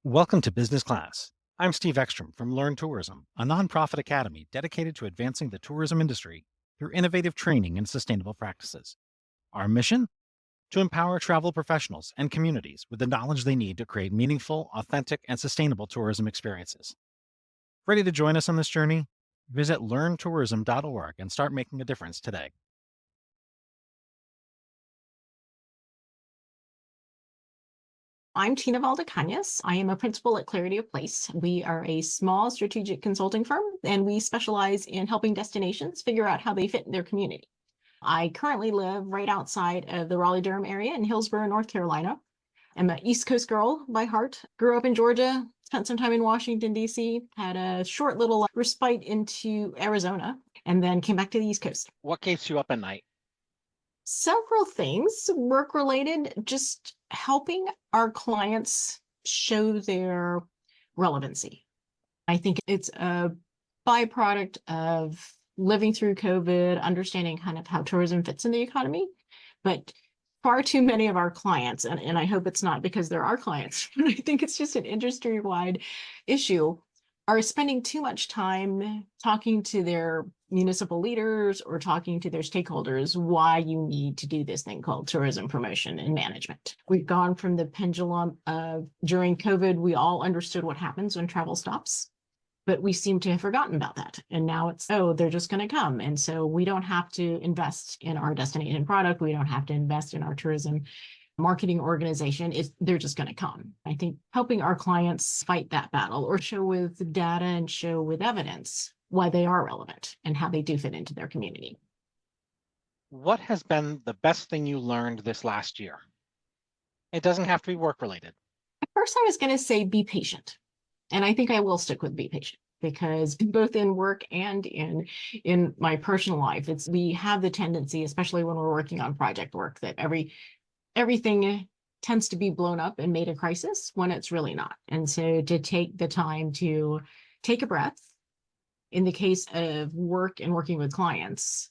Welcome to Business Class. I'm Steve Ekstrom from Learn Tourism, a nonprofit academy dedicated to advancing the tourism industry through innovative training and sustainable practices. Our mission? To empower travel professionals and communities with the knowledge they need to create meaningful, authentic, and sustainable tourism experiences. Ready to join us on this journey? Visit learntourism.org and start making a difference today. I'm Tina Valdecañas. I am a principal at Clarity of Place. We are a small strategic consulting firm, and we specialize in helping destinations figure out how they fit in their community. I currently live right outside of the Raleigh-Durham area in Hillsborough, North Carolina. I'm an East Coast girl by heart. Grew up in Georgia, spent some time in Washington, D.C., had a short little respite into Arizona, and then came back to the East Coast. What keeps you up at night? Several things work related, just helping our clients show their relevancy. I think it's a byproduct of living through COVID, understanding kind of how tourism fits in the economy. But far too many of our clients, and I hope it's not because they're our clients, but I think it's just an industry-wide issue, are spending too much time talking to their municipal leaders or talking to their stakeholders why you need to do this thing called tourism promotion and management. We've gone from the pendulum of during COVID, we all understood what happens when travel stops, but we seem to have forgotten about that. And now it's, oh, they're just going to come. And so we don't have to invest in our destination product. We don't have to invest in our tourism marketing organization. They're just going to come. I think helping our clients fight that battle or show with data and show with evidence why they are relevant and how they do fit into their community. What has been the best thing you learned this last year? It doesn't have to be work related. At first, I was going to say be patient. And I think I will stick with be patient because both in work and in my personal life, we have the tendency, especially when we're working on project work, that everything tends to be blown up and made a crisis when it's really not. And so to take the time to take a breath, in the case of work and working with clients,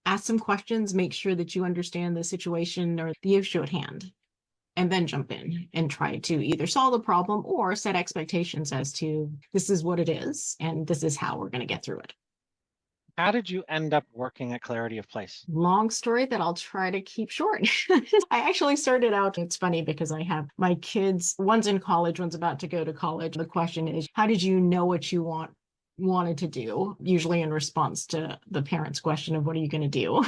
ask some questions, make sure that you understand the situation or the issue at hand, and then jump in and try to either solve the problem or set expectations as to this is what it is and this is how we're going to get through it. How did you end up working at Clarity of Place? Long story that I'll try to keep short. I actually started out, it's funny because I have my kids, one's in college, one's about to go to college. The question is, how did you know what you wanted to do? Usually in response to the parents' question of what are you going to do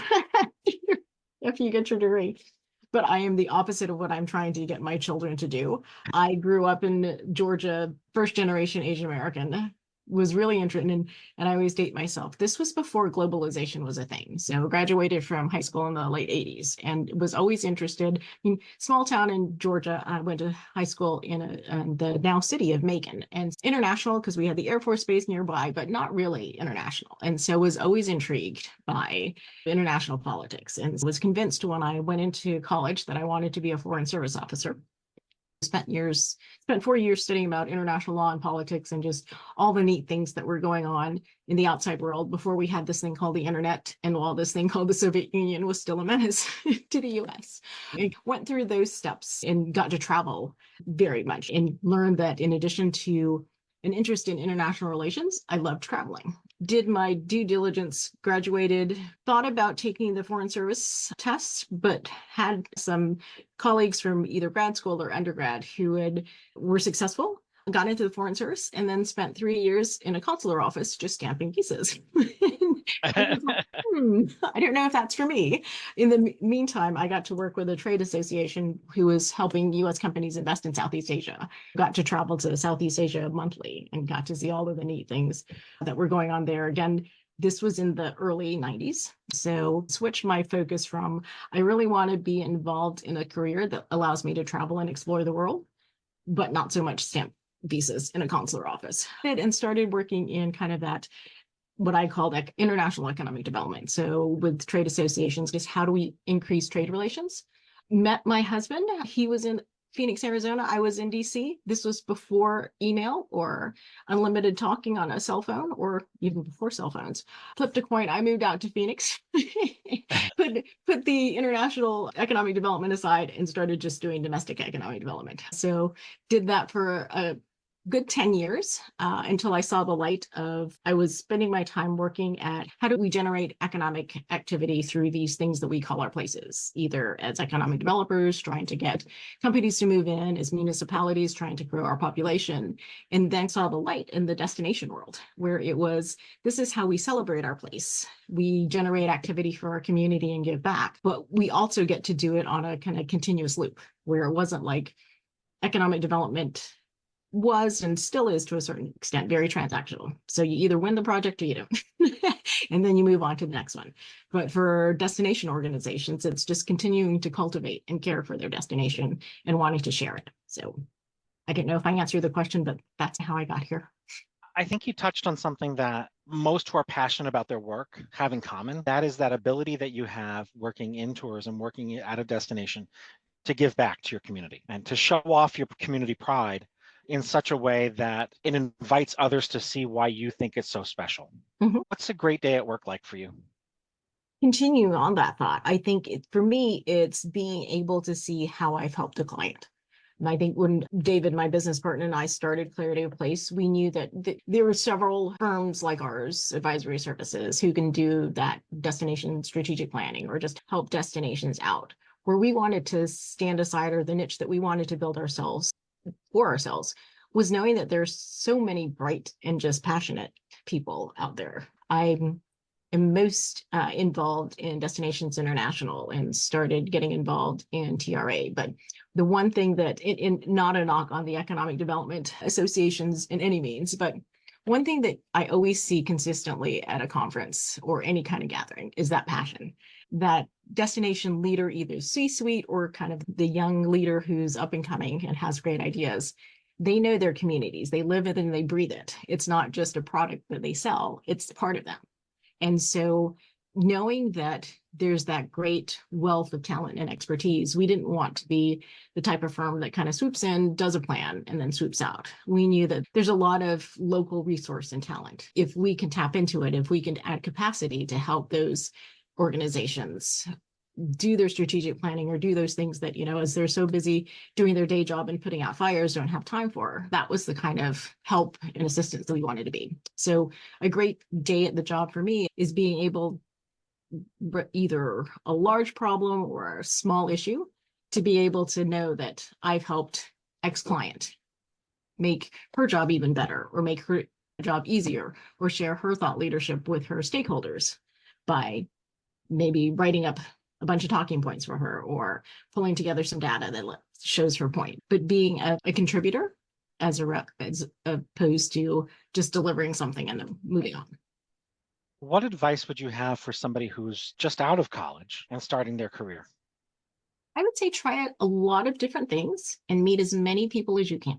if you get your degree? But I am the opposite of what I'm trying to get my children to do. I grew up in Georgia, first generation Asian American, was really interested in, and I always date myself. This was before globalization was a thing. So graduated from high school in the late 80s and was always interested. I mean, small town in Georgia. I went to high school in the now city of Macon, and international because we had the Air Force Base nearby, but not really international. And so was always intrigued by international politics and was convinced when I went into college that I wanted to be a foreign service officer. Spent 4 years studying about international law and politics and just all the neat things that were going on in the outside world before we had this thing called the internet and while this thing called the Soviet Union was still a menace to the US. I went through those steps and got to travel very much and learned that in addition to an interest in international relations, I loved traveling. Did my due diligence, graduated, thought about taking the Foreign Service test, but had some colleagues from either grad school or undergrad who were successful, got into the Foreign Service, and then spent 3 years in a consular office just stamping visas. I don't know if that's for me. In the meantime, I got to work with a trade association who was helping U.S. companies invest in Southeast Asia. Got to travel to Southeast Asia monthly and got to see all of the neat things that were going on there. Again, this was in the early 90s. So switched my focus from, I really want to be involved in a career that allows me to travel and explore the world, but not so much stamp visas in a consular office. And started working in kind of that what I call international economic development. So with trade associations, just how do we increase trade relations? Met my husband. He was in Phoenix, Arizona. I was in DC. This was before email or unlimited talking on a cell phone, or even before cell phones. Flipped a coin. I moved out to Phoenix, put the international economic development aside and started just doing domestic economic development. So did that for a good 10 years until I saw the light of, I was spending my time working at how do we generate economic activity through these things that we call our places, either as economic developers trying to get companies to move in, as municipalities trying to grow our population, and then saw the light in the destination world where it was, this is how we celebrate our place. We generate activity for our community and give back, but we also get to do it on a kind of continuous loop where it wasn't like economic development was and still is to a certain extent very transactional. So you either win the project or you don't, and then you move on to the next one. But for destination organizations, it's just continuing to cultivate and care for their destination and wanting to share it. So I don't know if I answered the question, but that's how I got here. I think you touched on something that most who are passionate about their work have in common. That is that ability that you have working in tourism, working at a destination to give back to your community and to show off your community pride in such a way that it invites others to see why you think it's so special. Mhm. What's a great day at work like for you? Continuing on that thought, I think for me, it's being able to see how I've helped a client. And I think when David, my business partner, and I started Clarity of Place, we knew that there were several firms like ours, advisory services, who can do that destination strategic planning or just help destinations out. Where we wanted to stand aside, or the niche that we wanted to build ourselves for ourselves, was knowing that there's so many bright and just passionate people out there. I'm am most involved in Destinations International and started getting involved in TRA. But the one thing that, not a knock on the economic development associations in any means, but one thing that I always see consistently at a conference or any kind of gathering is that passion, that destination leader, either C-suite or kind of the young leader who's up and coming and has great ideas. They know their communities, they live it and they breathe it. It's not just a product that they sell, it's part of them. And so knowing that there's that great wealth of talent and expertise, we didn't want to be the type of firm that kind of swoops in, does a plan, and then swoops out. We knew that there's a lot of local resource and talent. If we can tap into it, if we can add capacity to help those organizations do their strategic planning or do those things that, as they're so busy doing their day job and putting out fires, don't have time for. That was the kind of help and assistance that we wanted to be. So a great day at the job for me is being able, either a large problem or a small issue, to be able to know that I've helped X client make her job even better, or make her job easier, or share her thought leadership with her stakeholders by maybe writing up a bunch of talking points for her or pulling together some data that shows her point. But being a contributor as a rep, as opposed to just delivering something and then moving on. What advice would you have for somebody who's just out of college and starting their career? I would say try a lot of different things and meet as many people as you can.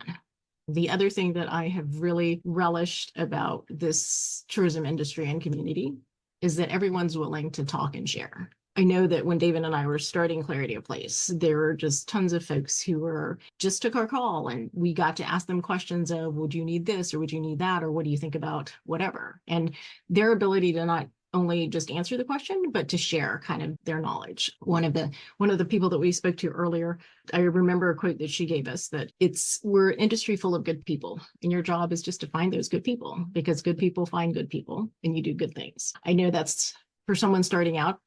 The other thing that I have really relished about this tourism industry and community is that everyone's willing to talk and share. I know that when David and I were starting Clarity of Place, there were just tons of folks who were just took our call, and we got to ask them questions of, would you need this or would you need that, or what do you think about whatever? And their ability to not only just answer the question, but to share kind of their knowledge. One of the people that we spoke to earlier, I remember a quote that she gave us, that we're an industry full of good people, and your job is just to find those good people, because good people find good people and you do good things. I know that's, for someone starting out,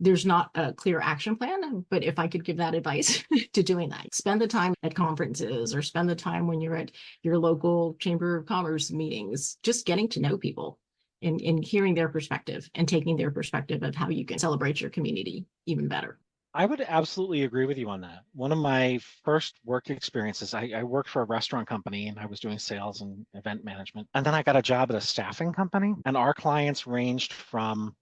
there's not a clear action plan, but if I could give that advice to doing that, spend the time at conferences or spend the time when you're at your local Chamber of Commerce meetings, just getting to know people and hearing their perspective and taking their perspective of how you can celebrate your community even better. I would absolutely agree with you on that. One of my first work experiences, I worked for a restaurant company and I was doing sales and event management. And then I got a job at a staffing company, and our clients ranged from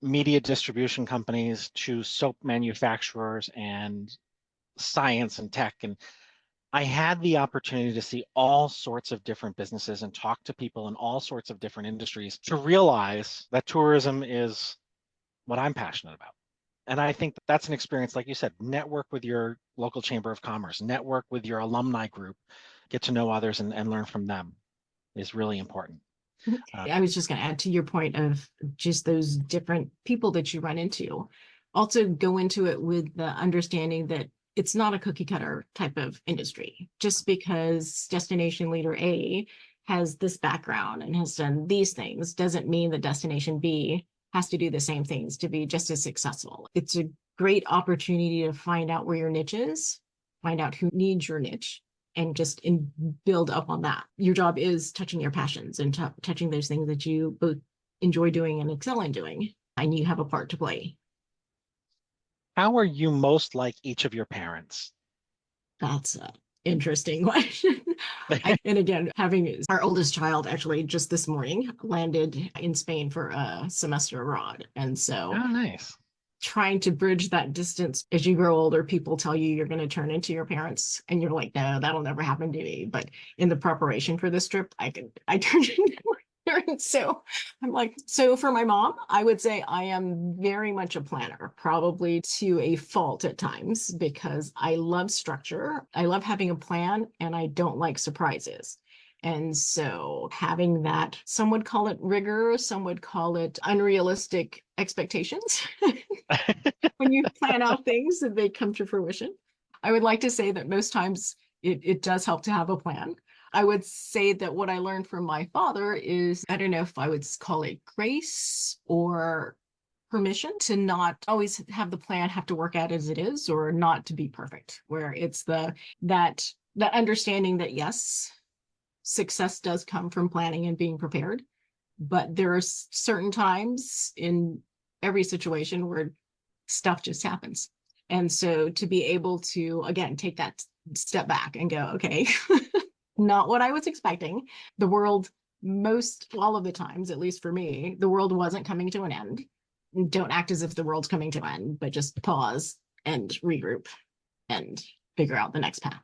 media distribution companies to soap manufacturers and science and tech. And I had the opportunity to see all sorts of different businesses and talk to people in all sorts of different industries to realize that tourism is what I'm passionate about. And I think that's an experience, like you said, network with your local chamber of commerce, network with your alumni group, get to know others and learn from them is really important. I was just going to add to your point of just those different people that you run into. Also go into it with the understanding that it's not a cookie cutter type of industry. Just because destination leader A has this background and has done these things doesn't mean that destination B has to do the same things to be just as successful. It's a great opportunity to find out where your niche is, find out who needs your niche, and just build up on that. Your job is touching your passions and touching those things that you both enjoy doing and excel in doing, and you have a part to play. How are you most like each of your parents? That's an interesting question. And again, having our oldest child actually just this morning landed in Spain for a semester abroad. And so Oh, nice. trying to bridge that distance as you grow older, people tell you you're going to turn into your parents, and you're like, no, that'll never happen to me. But in the preparation for this trip, I turned into my parents. So I'm like, so for my mom, I would say I am very much a planner, probably to a fault at times, because I love structure. I love having a plan, and I don't like surprises. And so having that, some would call it rigor, some would call it unrealistic expectations. When you plan out things and they come to fruition. I would like to say that most times it does help to have a plan. I would say that what I learned from my father is, I don't know if I would call it grace or permission to not always have the plan have to work out as it is, or not to be perfect, where it's that understanding that yes, success does come from planning and being prepared, but there are certain times in every situation where stuff just happens. And so to be able to, again, take that step back and go, okay, not what I was expecting. The world, all of the times, at least for me, the world wasn't coming to an end. Don't act as if the world's coming to an end, but just pause and regroup and figure out the next path.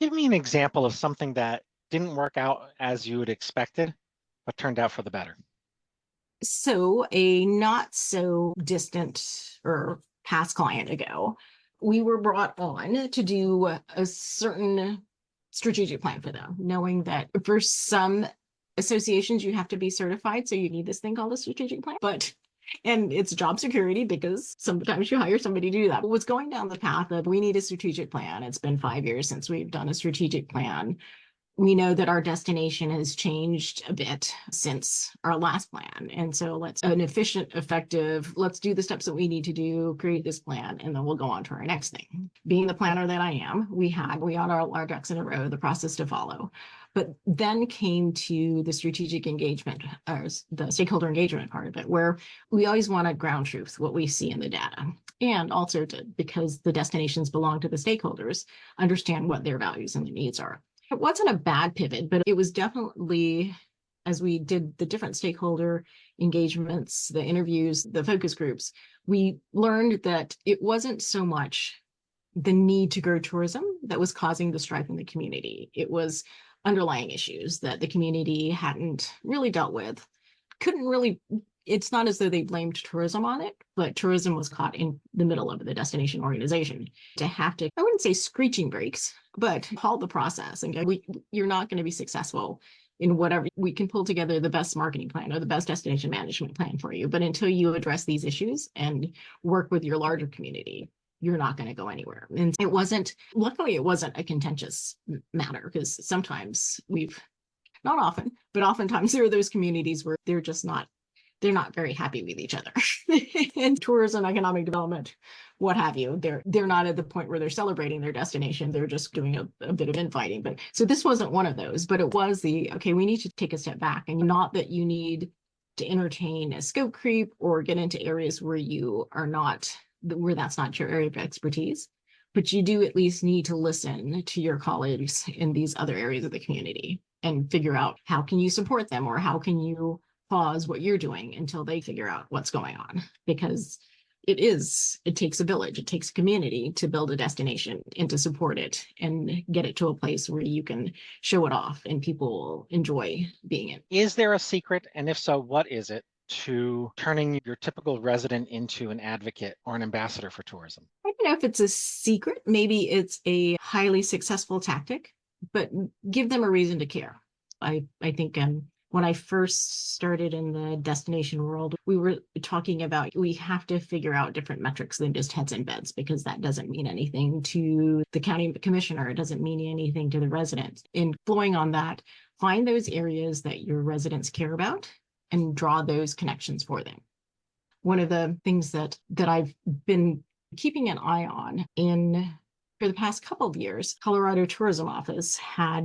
Give me an example of something that didn't work out as you had expected, but turned out for the better. So a not so distant or past client ago, we were brought on to do a certain strategic plan for them, knowing that for some associations you have to be certified, so you need this thing called a strategic plan. And it's job security because sometimes you hire somebody to do that. But was going down the path of we need a strategic plan. It's been 5 years since we've done a strategic plan. We know that our destination has changed a bit since our last plan. And so let's do the steps that we need to do, create this plan, and then we'll go on to our next thing. Being the planner that I am, we had our ducks in a row, the process to follow. But then came to the strategic engagement, or the stakeholder engagement part of it, where we always want to ground truth, what we see in the data. And also because the destinations belong to the stakeholders, understand what their values and their needs are. It wasn't a bad pivot, but it was definitely, as we did the different stakeholder engagements, the interviews, the focus groups, we learned that it wasn't so much the need to grow tourism that was causing the strife in the community. It was underlying issues that the community hadn't really dealt with. It's not as though they blamed tourism on it, but tourism was caught in the middle of the destination organization to have to, I wouldn't say screeching brakes, but halt the process and go, you're not going to be successful in whatever. We can pull together the best marketing plan or the best destination management plan for you. But until you address these issues and work with your larger community, you're not going to go anywhere. And luckily it wasn't a contentious matter, because sometimes not often, but oftentimes there are those communities where they're not very happy with each other. In tourism, economic development, what have you. They're not at the point where they're celebrating their destination. They're just doing a bit of infighting. But so this wasn't one of those, but it was okay, we need to take a step back, and not that you need to entertain a scope creep or get into areas where that's not your area of expertise, but you do at least need to listen to your colleagues in these other areas of the community and figure out how can you support them, or how can you pause what you're doing until they figure out what's going on. Because it takes a village, it takes a community to build a destination and to support it and get it to a place where you can show it off and people enjoy being in. Is there a secret? And if so, what is it to turning your typical resident into an advocate or an ambassador for tourism? I don't know if it's a secret. Maybe it's a highly successful tactic, but give them a reason to care. I think when I first started in the destination world, we were talking about we have to figure out different metrics than just heads and beds, because that doesn't mean anything to the county commissioner. It doesn't mean anything to the residents. In flowing on that, find those areas that your residents care about and draw those connections for them. One of the things that I've been keeping an eye on in for the past couple of years, Colorado Tourism Office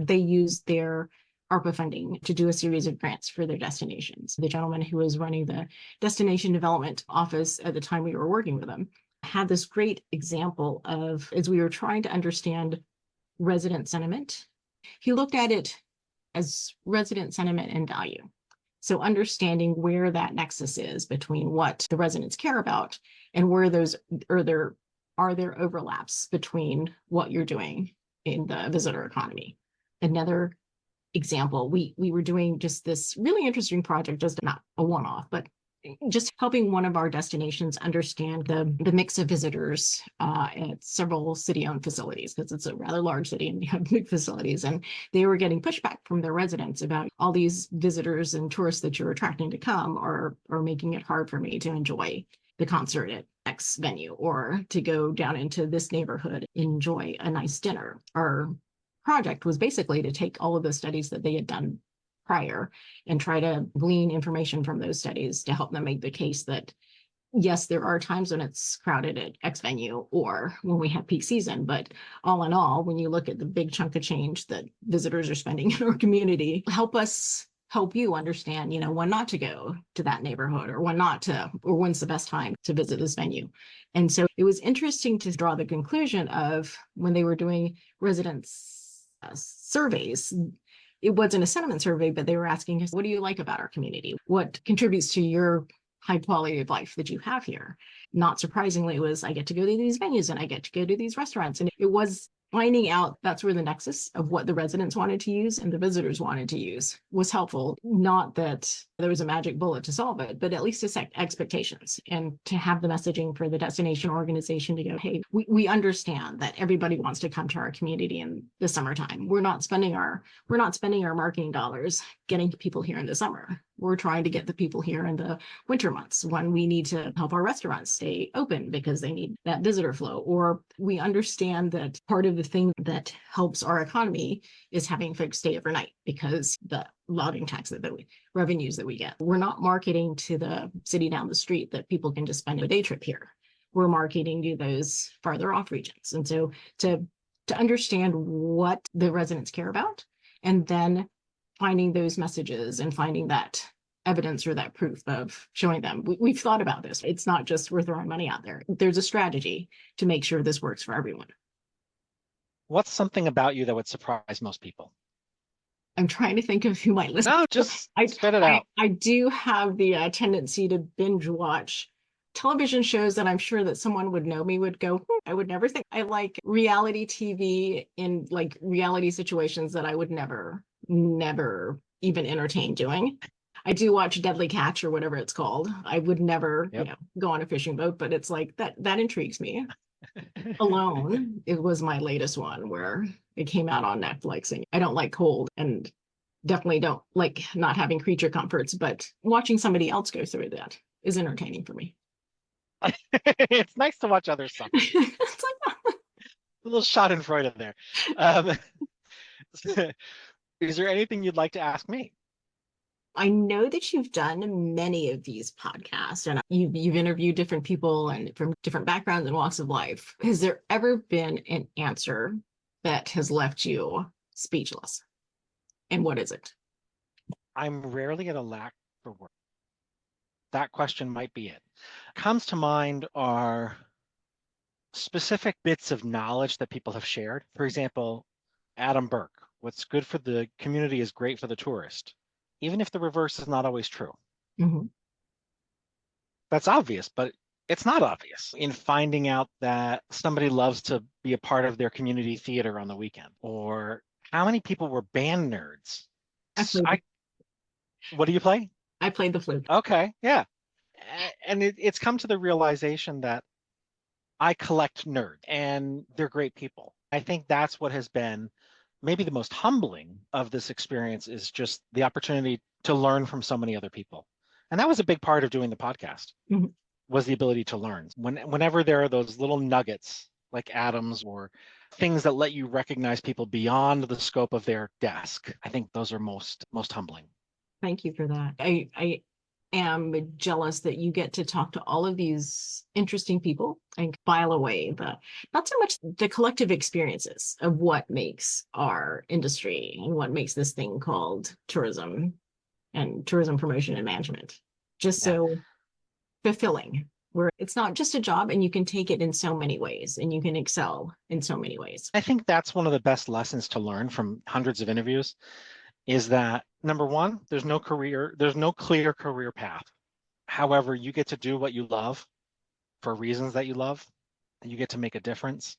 they used their ARPA funding to do a series of grants for their destinations. The gentleman who was running the destination development office at the time we were working with him had this great example of, as we were trying to understand resident sentiment, he looked at it as resident sentiment and value. So understanding where that nexus is between what the residents care about and where those are there overlaps between what you're doing in the visitor economy. Another example, we were doing just this really interesting project, just not a one-off, but just helping one of our destinations understand the mix of visitors at several city-owned facilities, because it's a rather large city and we have big facilities. And they were getting pushback from their residents about all these visitors and tourists that you're attracting to come are making it hard for me to enjoy the concert at X venue, or to go down into this neighborhood, enjoy a nice dinner. Our project was basically to take all of the studies that they had done prior and try to glean information from those studies to help them make the case that, yes, there are times when it's crowded at X venue or when we have peak season, but all in all, when you look at the big chunk of change that visitors are spending in our community, help you understand, when not to go to that neighborhood, or or when's the best time to visit this venue. And so it was interesting to draw the conclusion of, when they were doing residents surveys, it wasn't a sentiment survey, but they were asking us, what do you like about our community? What contributes to your high quality of life that you have here? Not surprisingly, it was, I get to go to these venues and I get to go to these restaurants. And it was finding out that's where the nexus of what the residents wanted to use and the visitors wanted to use was helpful. Not that there was a magic bullet to solve it, but at least to set expectations and to have the messaging for the destination organization to go, hey, we understand that everybody wants to come to our community in the summertime. We're not spending our marketing dollars getting people here in the summer. We're trying to get the people here in the winter months, when we need to help our restaurants stay open because they need that visitor flow. Or we understand that part of the thing that helps our economy is having folks stay overnight, because the lodging tax revenues that we get. We're not marketing to the city down the street that people can just spend a day trip here. We're marketing to those farther off regions. And so to understand what the residents care about, and then finding those messages and finding that evidence or that proof of showing them, we've thought about this. It's not just we're throwing money out there. There's a strategy to make sure this works for everyone. What's something about you that would surprise most people? I'm trying to think of who might listen. No, just spit it out. I do have the tendency to binge watch television shows that I'm sure that someone would know me would go, I would never think. I like reality TV in like reality situations that I would never even entertain doing. I do watch Deadly Catch or whatever it's called. I would never, go on a fishing boat, but it's like that intrigues me. Alone, it was my latest one where it came out on Netflix, and I don't like cold and definitely don't like not having creature comforts, but watching somebody else go through that is entertaining for me. It's nice to watch others suffer. It's like, A little schadenfreude there. Is there anything you'd like to ask me? I know that you've done many of these podcasts, and you've interviewed different people and from different backgrounds and walks of life. Has there ever been an answer that has left you speechless? And what is it? I'm rarely at a lack for words. That question might be it. Comes to mind are specific bits of knowledge that people have shared. For example, Adam Burke, what's good for the community is great for the tourist, even if the reverse is not always true. Mm-hmm. That's obvious, but it's not obvious in finding out that somebody loves to be a part of their community theater on the weekend, or how many people were band nerds. What do you play? I played the flute. Okay, yeah. And it's come to the realization that I collect nerds and they're great people. I think that's what has been maybe the most humbling of this experience is just the opportunity to learn from so many other people. And that was a big part of doing the podcast Mhm. was the ability to learn. Whenever there are those little nuggets like atoms or things that let you recognize people beyond the scope of their desk, I think those are most humbling. Thank you for that. I am jealous that you get to talk to all of these interesting people and file away the not so much the collective experiences of what makes our industry and what makes this thing called tourism and tourism promotion and management just Yeah. so fulfilling, where it's not just a job and you can take it in so many ways and you can excel in so many ways. I think that's one of the best lessons to learn from hundreds of interviews is that number one, there's no clear career path. However, you get to do what you love for reasons that you love. You get to make a difference.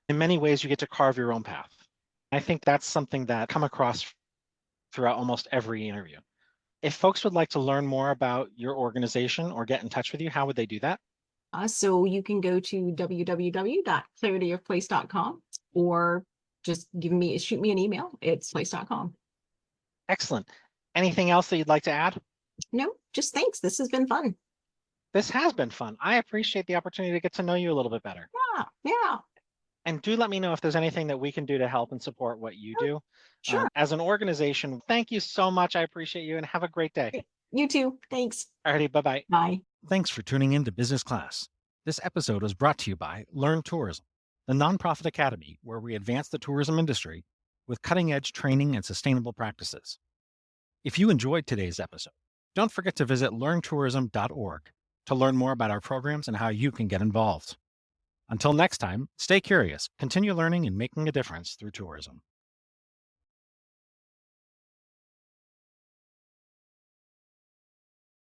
In many ways, you get to carve your own path. I think that's something that come across throughout almost every interview. If folks would like to learn more about your organization or get in touch with you, how would they do that? So you can go to www.clarityofplace.com or just shoot me an email. It's place.com. Excellent. Anything else that you'd like to add? No, just thanks. This has been fun. This has been fun. I appreciate the opportunity to get to know you a little bit better. Yeah, yeah. And do let me know if there's anything that we can do to help and support what you Oh, do. sure. As an organization, thank you so much. I appreciate you and have a great day. You too. Thanks. Alrighty, bye-bye. Bye. Thanks for tuning in to Business Class. This episode was brought to you by Learn Tourism, the nonprofit academy where we advance the tourism industry with cutting-edge training and sustainable practices. If you enjoyed today's episode, don't forget to visit learntourism.org to learn more about our programs and how you can get involved. Until next time, stay curious, continue learning and making a difference through tourism.